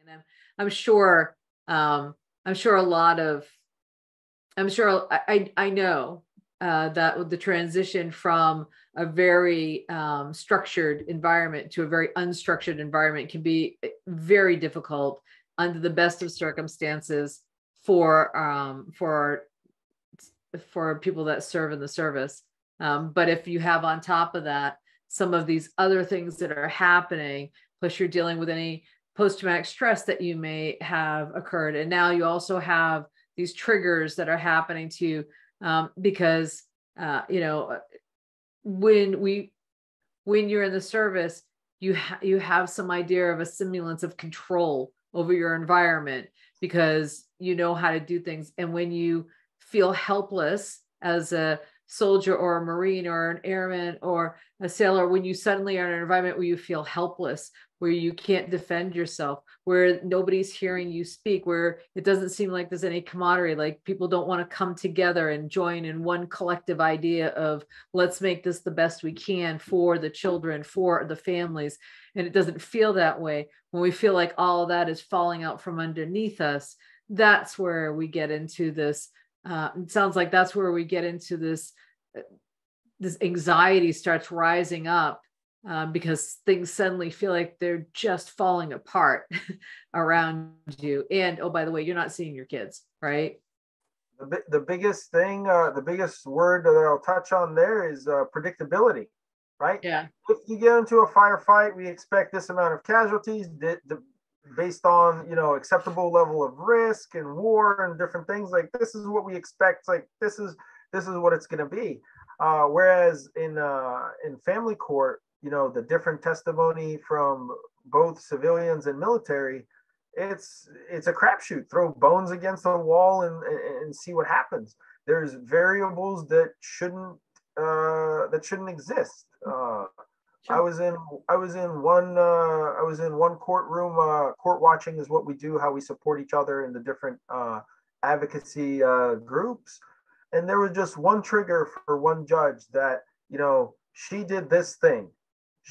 And I'm sure, I'm sure a lot of, I'm sure I know that with the transition from a very structured environment to a very unstructured environment can be very difficult under the best of circumstances for people that serve in the service. But if you have on top of that some of these other things that are happening, plus you're dealing with any post-traumatic stress that you may have occurred, and now you also have these triggers that are happening to you, because you know, when you're in the service, you have some idea of a semblance of control over your environment because you know how to do things. And when you feel helpless as a soldier or a Marine or an airman or a sailor, when you suddenly are in an environment where you feel helpless, where you can't defend yourself, where nobody's hearing you speak, where it doesn't seem like there's any camaraderie, like people don't want to come together and join in one collective idea of let's make this the best we can for the children, for the families. And it doesn't feel that way. When we feel like all of that is falling out from underneath us, that's where we get into this. It sounds like that's where we get into this anxiety starts rising up, because things suddenly feel like they're just falling apart around you. And, oh, by the way, you're not seeing your kids, right? The biggest thing, the biggest word that I'll touch on there is predictability, right? Yeah. If you get into a firefight, we expect this amount of casualties based on, you know, acceptable level of risk and war and different things. Like, this is what we expect. Like, this is what it's going to be. Whereas in family court, you know, the different testimony from both civilians and military, it's a crapshoot. Throw bones against the wall and see what happens. There's variables that shouldn't exist. Sure. I was in one courtroom. Court watching is what we do, how we support each other in the different advocacy groups. And there was just one trigger for one judge that, you know, she did this thing.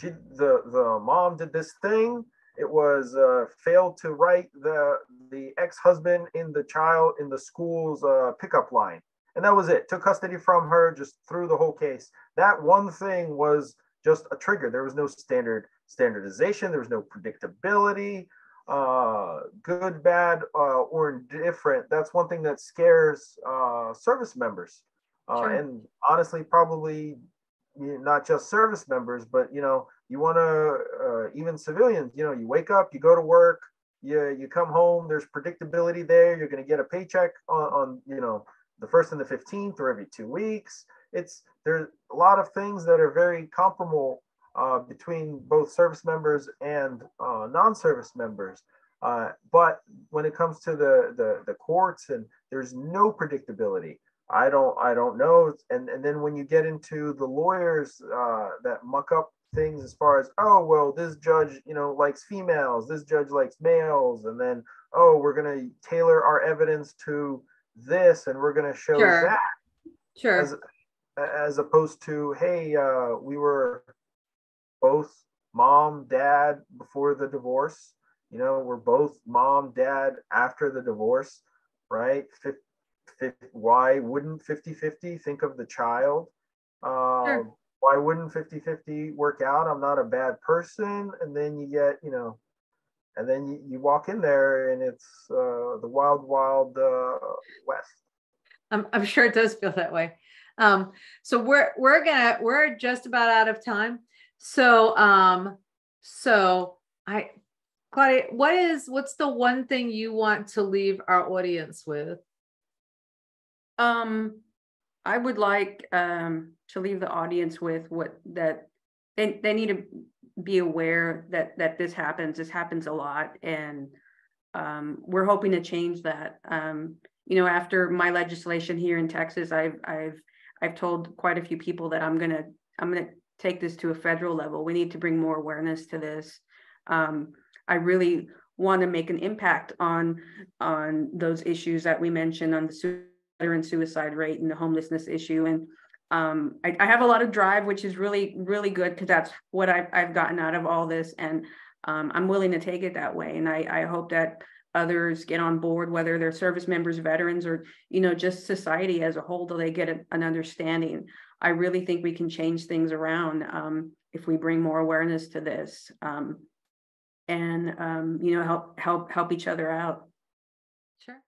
The mom did this thing. It was failed to write the ex-husband in the school's pickup line. And that was it. Took custody from her, just threw the whole case. That one thing was just a trigger. There was no standardization. There was no predictability, good, bad, or indifferent. That's one thing that scares service members. Sure. And honestly, probably not just service members, but, you know, you want to, even civilians, you know, you wake up, you go to work, you come home, there's predictability there. You're going to get a paycheck on, you know, the 1st and the 15th or every 2 weeks. There's a lot of things that are very comparable between both service members and non-service members. But when it comes to the courts, and there's no predictability. I don't know. And then when you get into the lawyers that muck up things as far as, oh, well, this judge, you know, likes females, this judge likes males, and then, oh, we're going to tailor our evidence to this, and we're going to show Sure. that. Sure. As opposed to, hey, we were both mom, dad before the divorce. You know, we're both mom, dad after the divorce, right? Why wouldn't 50-50 think of the child? Sure. Why wouldn't 50-50 work out? I'm not a bad person. And then you get, you know, and then you walk in there and it's the wild, wild west. I'm sure it does feel that way. So we're just about out of time. So Claudia, what's the one thing you want to leave our audience with? I would like to leave the audience with that they need to be aware that this happens a lot, and we're hoping to change that. You know, after my legislation here in Texas, I've told quite a few people that I'm gonna take this to a federal level. We need to bring more awareness to this. I really want to make an impact on those issues that we mentioned, on the veteran suicide rate and the homelessness issue. And I have a lot of drive, which is really, really good, because that's what I've gotten out of all this. And I'm willing to take it that way. And I hope that others get on board, whether they're service members, veterans, or, you know, just society as a whole, till they get an understanding. I really think we can change things around if we bring more awareness to this, and you know, help each other out. Sure.